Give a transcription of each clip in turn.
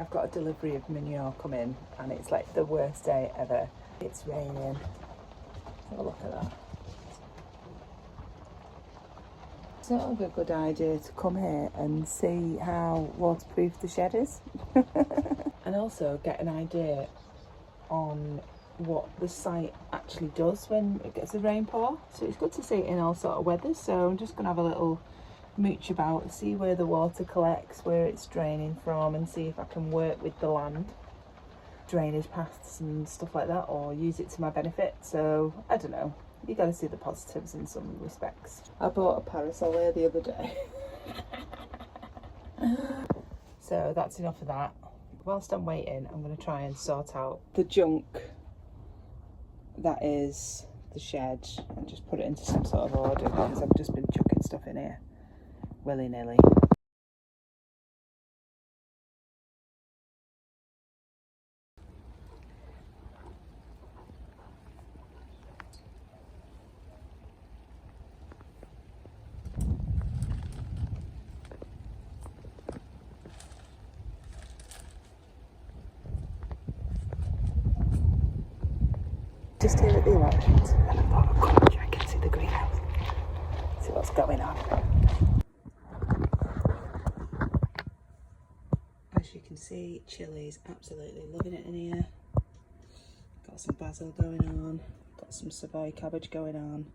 I've got a delivery of manure coming and it's like the worst day ever. It's raining. Have a look at that. Sort of a good idea to come here and see how waterproof the shed is. And also get an idea on what the site actually does when it gets a rainpour. So it's good to see it in all sort of weathers. So I'm just going to have a little mooch about, see where the water collects, where it's draining from, and see if I can work with the land, drainage paths and stuff like that, or use it to my benefit. So I don't know, you got to see the positives in some respects. I bought a parasol there the other day. So that's enough of that. Whilst I'm waiting, I'm going to try and sort out the junk that is the shed and just put it into some sort of order, because I've just been chucking stuff in here willy-nilly. Just here at the allotment, and I thought I'd come check and see the greenhouse, see what's going on. As you can see, chili's absolutely loving it in here. Got some basil going on, got some Savoy cabbage going on.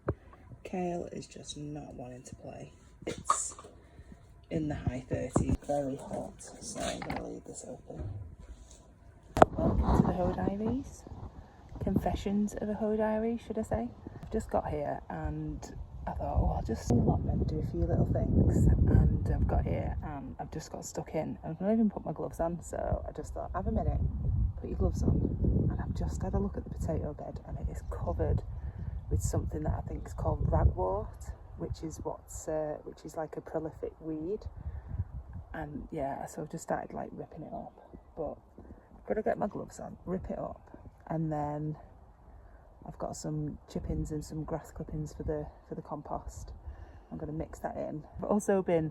Kale is just not wanting to play. It's in the high 30s, very hot, so I'm going to leave this open. Welcome to the Hoe Diaries. Confessions of a Hoe Diary, should I say. I've just got here and I thought, well, I'll just see allotment, do a few little things, and I've got here and I've just got stuck in. I've not even put my gloves on, so I just thought, have a minute, put your gloves on. And I've just had a look at the potato bed and it is covered with something that I think is called ragwort, which is like a prolific weed. And yeah, so I've just started like ripping it up, but I've got to get my gloves on, rip it up. And then I've got some chippings and some grass clippings for the compost. I'm going to mix that in. I've also been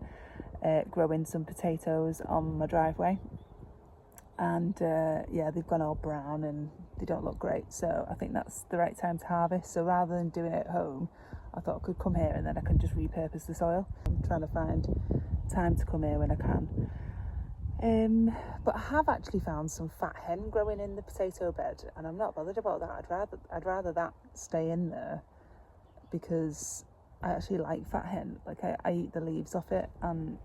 growing some potatoes on my driveway, and yeah, they've gone all brown and they don't look great. So I think that's the right time to harvest. So rather than doing it at home, I thought I could come here and then I can just repurpose the soil. I'm trying to find time to come here when I can. But I have actually found some fat hen growing in the potato bed, and I'm not bothered about that. I'd rather that stay in there, because I actually like fat hen. Like I eat the leaves off it, and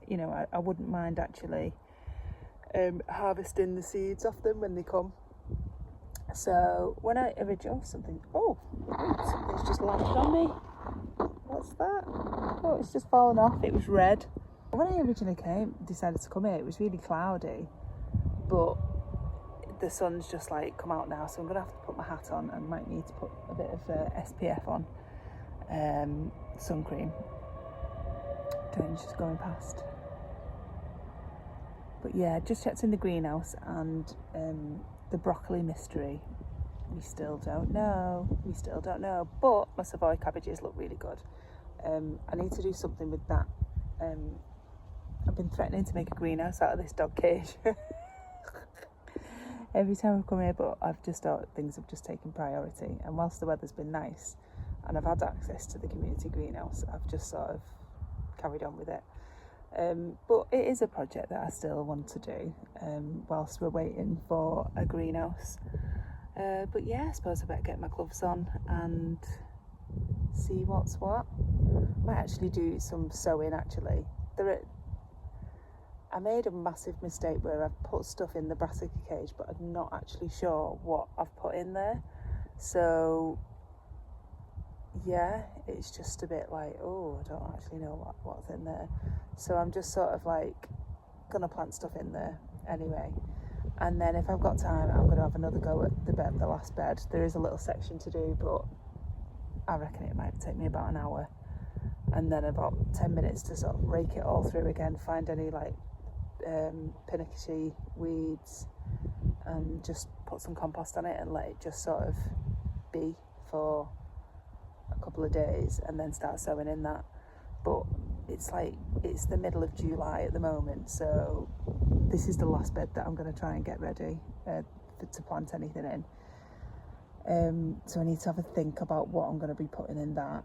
you know, I wouldn't mind actually harvesting the seeds off them when they come. So when I originally something's just landed on me. What's that? Oh, it's just fallen off. It was red. When I originally decided to come here, it was really cloudy, but the sun's just like come out now, so I'm gonna have to put my hat on and might need to put a bit of SPF on, sun cream. Train's just going past. But yeah, just checked in the greenhouse, and the broccoli mystery, we still don't know, but my Savoy cabbages look really good. I need to do something with that. I've been threatening to make a greenhouse out of this dog cage every time I've come here, but I've just thought things have just taken priority, and whilst the weather's been nice and I've had access to the community greenhouse, I've just sort of carried on with it. But it is a project that I still want to do whilst we're waiting for a greenhouse. But yeah, I suppose I better get my gloves on and see what's what. Might actually do some sowing actually. I made a massive mistake where I've put stuff in the brassica cage, but I'm not actually sure what I've put in there. So yeah, it's just a bit like, oh, I don't actually know what's in there. So I'm just sort of like gonna plant stuff in there anyway. And then if I've got time, I'm gonna have another go at the last bed. There is a little section to do, but I reckon it might take me about an hour. And then about 10 minutes to sort of rake it all through again, find any like pinicky weeds, and just put some compost on it and let it just sort of be for a couple of days, and then start sowing in that. But it's the middle of July at the moment, so this is the last bed that I'm going to try and get ready to plant anything in. So I need to have a think about what I'm going to be putting in that,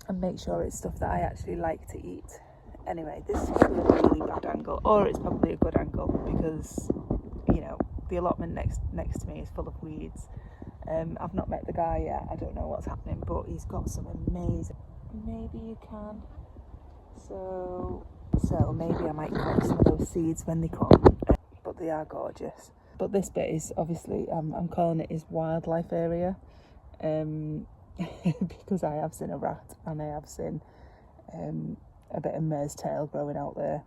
and make sure it's stuff that I actually like to eat. Anyway, this is probably a really bad angle, or it's probably a good angle, because, you know, the allotment next to me is full of weeds. I've not met the guy yet, I don't know what's happening, but he's got some amazing... Maybe you can. So maybe I might crop some of those seeds when they come, but they are gorgeous. But this bit is obviously, I'm calling it his wildlife area, because I have seen a rat, and I have seen a bit of mare's tail growing out there.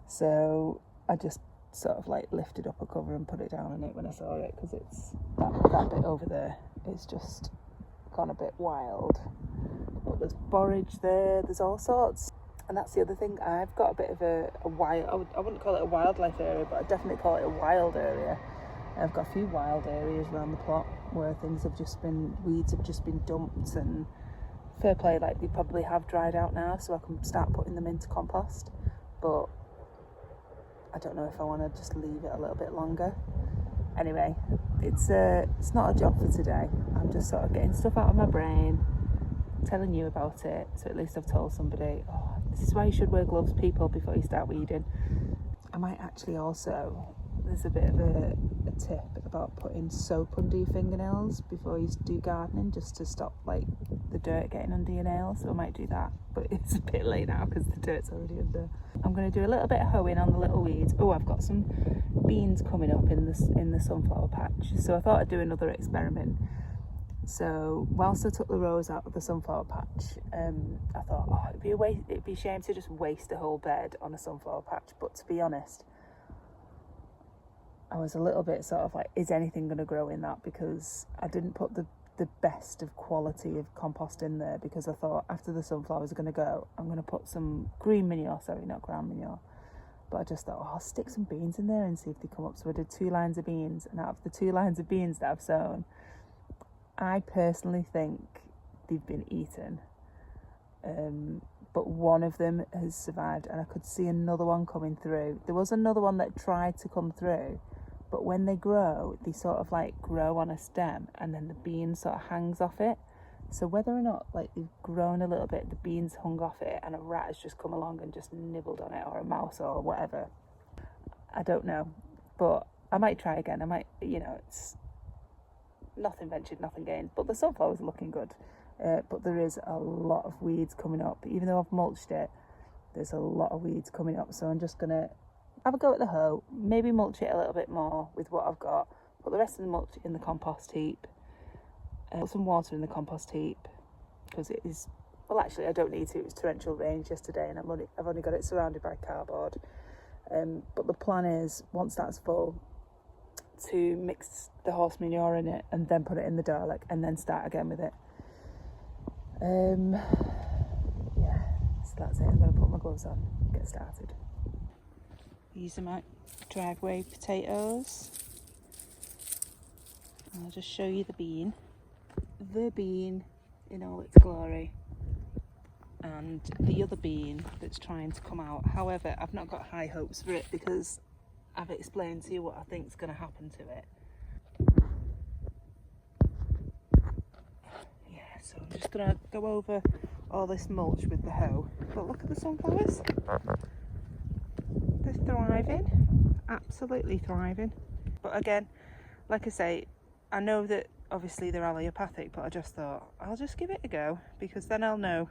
So I just sort of like lifted up a cover and put it down in it when I saw it, because it's that bit over there, it's just gone a bit wild. But there's borage there, there's all sorts. And that's the other thing, I've got a bit of a wild, I wouldn't call it a wildlife area, but I'd definitely call it a wild area. I've got a few wild areas around the plot where weeds have just been dumped, and fair play, like they probably have dried out now, so I can start putting them into compost. But I don't know if I want to just leave it a little bit longer. Anyway, it's not a job for today. I'm just sort of getting stuff out of my brain, telling you about it, so at least I've told somebody. Oh, this is why you should wear gloves, people, before you start weeding. I might actually also, there's a bit of a tip about putting soap under your fingernails before you do gardening, just to stop like the dirt getting under your nails. So I might do that, but it's a bit late now because the dirt's already under. I'm going to do a little bit of hoeing on the little weeds. Oh, I've got some beans coming up in the sunflower patch, so I thought I'd do another experiment. So whilst I took the rows out of the sunflower patch, I thought, oh, it'd be a shame to just waste a whole bed on a sunflower patch. But to be honest, I was a little bit sort of like, is anything going to grow in that? Because I didn't put the best of quality of compost in there, because I thought after the sunflowers are going to go, I'm going to put some green manure, sorry, not ground manure. But I just thought, oh, I'll stick some beans in there and see if they come up. So I did 2 lines of beans, and out of the 2 lines of beans that I've sown, I personally think they've been eaten. But one of them has survived, and I could see another one coming through. There was another one that tried to come through, but when they grow, they sort of like grow on a stem, and then the bean sort of hangs off it. So whether or not like they've grown a little bit, the beans hung off it, and a rat has just come along and just nibbled on it, or a mouse or whatever, I don't know. But I might try again. I might, you know, it's nothing ventured, nothing gained. But the sunflowers are looking good. But there is a lot of weeds coming up. Even though I've mulched it, there's a lot of weeds coming up. So I'm just going to have a go at the hoe, maybe mulch it a little bit more with what I've got, put the rest of the mulch in the compost heap, put some water in the compost heap, because it is, well actually I don't need to, it was torrential rain yesterday, and I've only got it surrounded by cardboard. But the plan is, once that's full, to mix the horse manure in it and then put it in the Dalek and then start again with it. Yeah, so that's it. I'm going to put my gloves on, get started. These are my dragway potatoes. I'll just show you the bean in all its glory, and the other bean that's trying to come out. However, I've not got high hopes for it, because I've explained to you what I think is going to happen to it. Yeah, so I'm just going to go over all this mulch with the hoe. But look at the sunflowers. They're thriving, absolutely thriving. But again, like I say, I know that obviously they're allopathic, but I just thought I'll just give it a go, because then I'll know.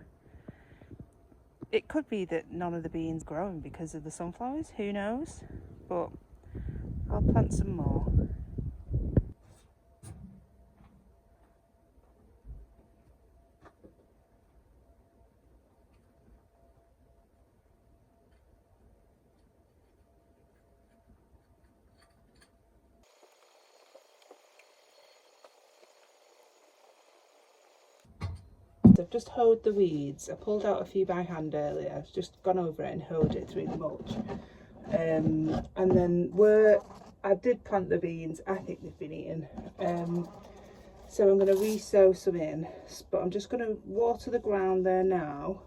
It could be that none of the beans growing because of the sunflowers, who knows? But I'll plant some more. I've just hoed the weeds. I pulled out a few by hand earlier. I've just gone over it and hoed it through the mulch. And then where I did plant the beans, I think they've been eaten. So I'm going to re-sow some in, but I'm just going to water the ground there now.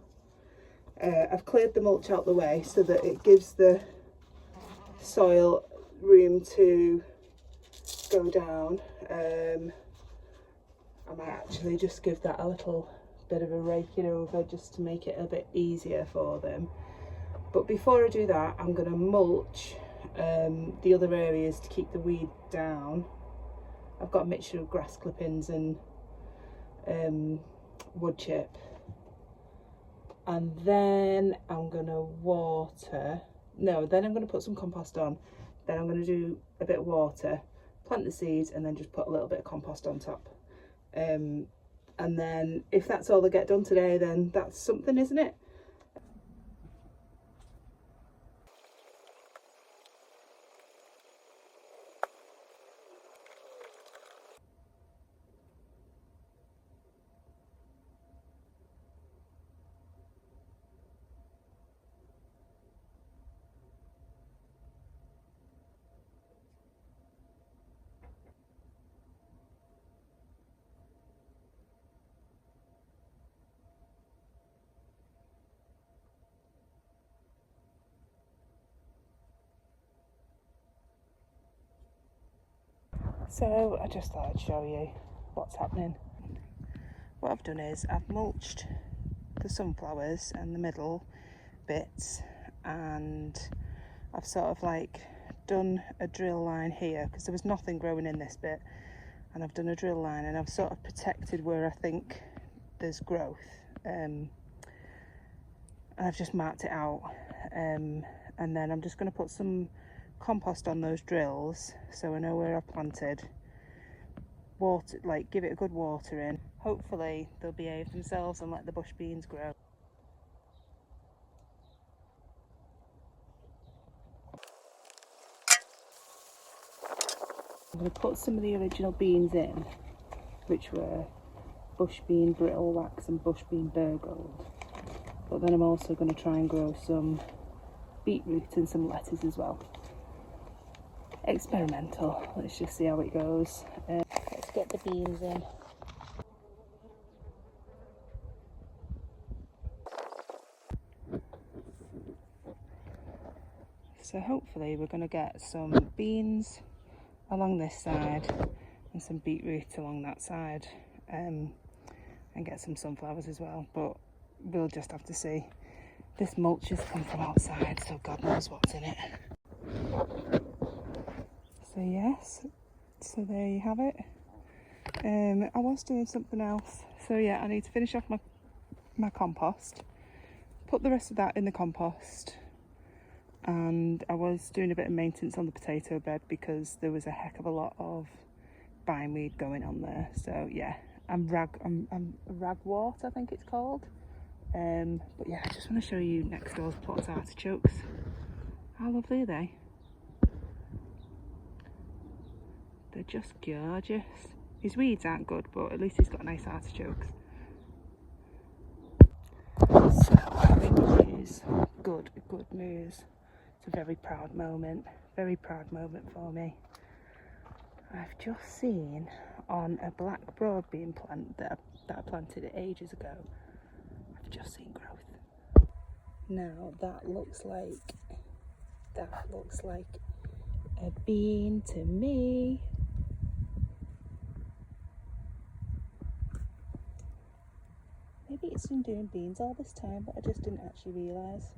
I've cleared the mulch out the way so that it gives the soil room to go down. I might actually just give that a little bit of a raking over just to make it a bit easier for them. But before I do that, I'm going to mulch the other areas to keep the weed down. I've got a mixture of grass clippings and wood chip, and then I'm going to then I'm going to put some compost on, then I'm going to do a bit of water, plant the seeds, and then just put a little bit of compost on top. And then if that's all I get done today, then that's something, isn't it? So I just thought I'd show you what's happening. What I've done is I've mulched the sunflowers and the middle bits, and I've sort of like done a drill line here because there was nothing growing in this bit, and I've done a drill line and I've sort of protected where I think there's growth, and I've just marked it out, and then I'm just going to put some compost on those drills so I know where I've planted. Water, like give it a good water in. Hopefully they'll behave themselves and let the bush beans grow. I'm going to put some of the original beans in, which were bush bean brittle wax and bush bean burgold, but then I'm also going to try and grow some beetroot and some lettuce as well. Experimental, let's just see how it goes. Let's get the beans in. So hopefully we're going to get some beans along this side and some beetroot along that side, and get some sunflowers as well, but we'll just have to see. This mulch has come from outside, so God knows what's in it. So yes, so there you have it. I was doing something else, so yeah, I need to finish off my compost, put the rest of that in the compost, and I was doing a bit of maintenance on the potato bed because there was a heck of a lot of bindweed going on there. So yeah, I'm ragwort, I think it's called. But yeah, I just want to show you next door's plot's artichokes. How lovely are they? They're just gorgeous. His weeds aren't good, but at least he's got nice artichokes. So, good news. Good news. It's a very proud moment for me. I've just seen on a black broadbean plant that I planted ages ago, I've just seen growth. Now that looks like a bean to me. Maybe it's been doing beans all this time, but I just didn't actually realise.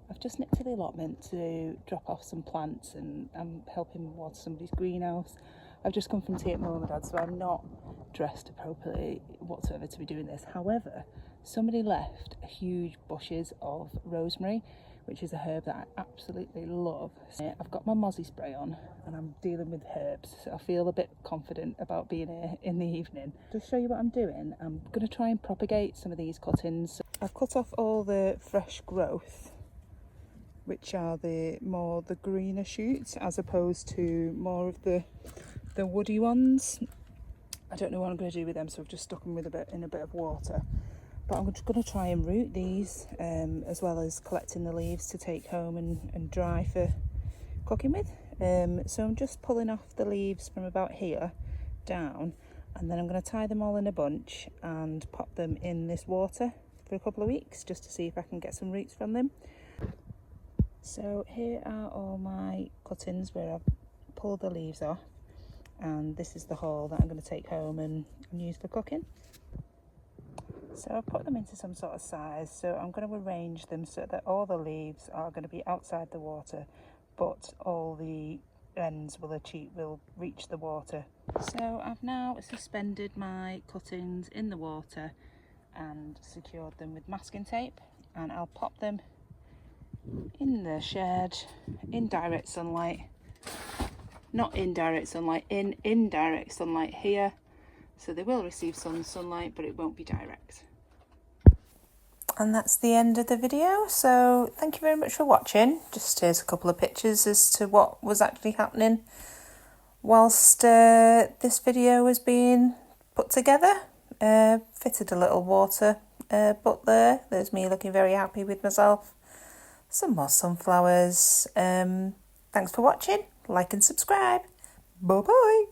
I've just nipped to the allotment to drop off some plants, and I'm helping water somebody's greenhouse. I've just come from tea at mum and dad, so I'm not dressed appropriately whatsoever to be doing this. However, somebody left huge bushes of rosemary, which is a herb that I absolutely love. I've got my mozzie spray on and I'm dealing with herbs, so I feel a bit confident about being here in the evening. To show you what I'm doing, I'm going to try and propagate some of these cuttings. I've cut off all the fresh growth, which are the greener shoots, as opposed to more of the woody ones. I don't know what I'm going to do with them, so I've just stuck them with a bit of water. But I'm just going to try and root these, as well as collecting the leaves to take home and dry for cooking with. So I'm just pulling off the leaves from about here down, and then I'm going to tie them all in a bunch and pop them in this water for a couple of weeks just to see if I can get some roots from them. So here are all my cuttings where I've pulled the leaves off, and this is the haul that I'm going to take home and use for cooking. So I've put them into some sort of size, so I'm going to arrange them so that all the leaves are going to be outside the water, but all the ends will reach the water. So I've now suspended my cuttings in the water and secured them with masking tape, and I'll pop them in the shed in direct sunlight. Not indirect sunlight, in indirect sunlight here. So they will receive some sunlight, but it won't be direct. And that's the end of the video. So thank you very much for watching. Just here's a couple of pictures as to what was actually happening whilst this video was being put together. Fitted a little water butt there. There's me looking very happy with myself. Some more sunflowers. Thanks for watching. Like and subscribe. Bye bye.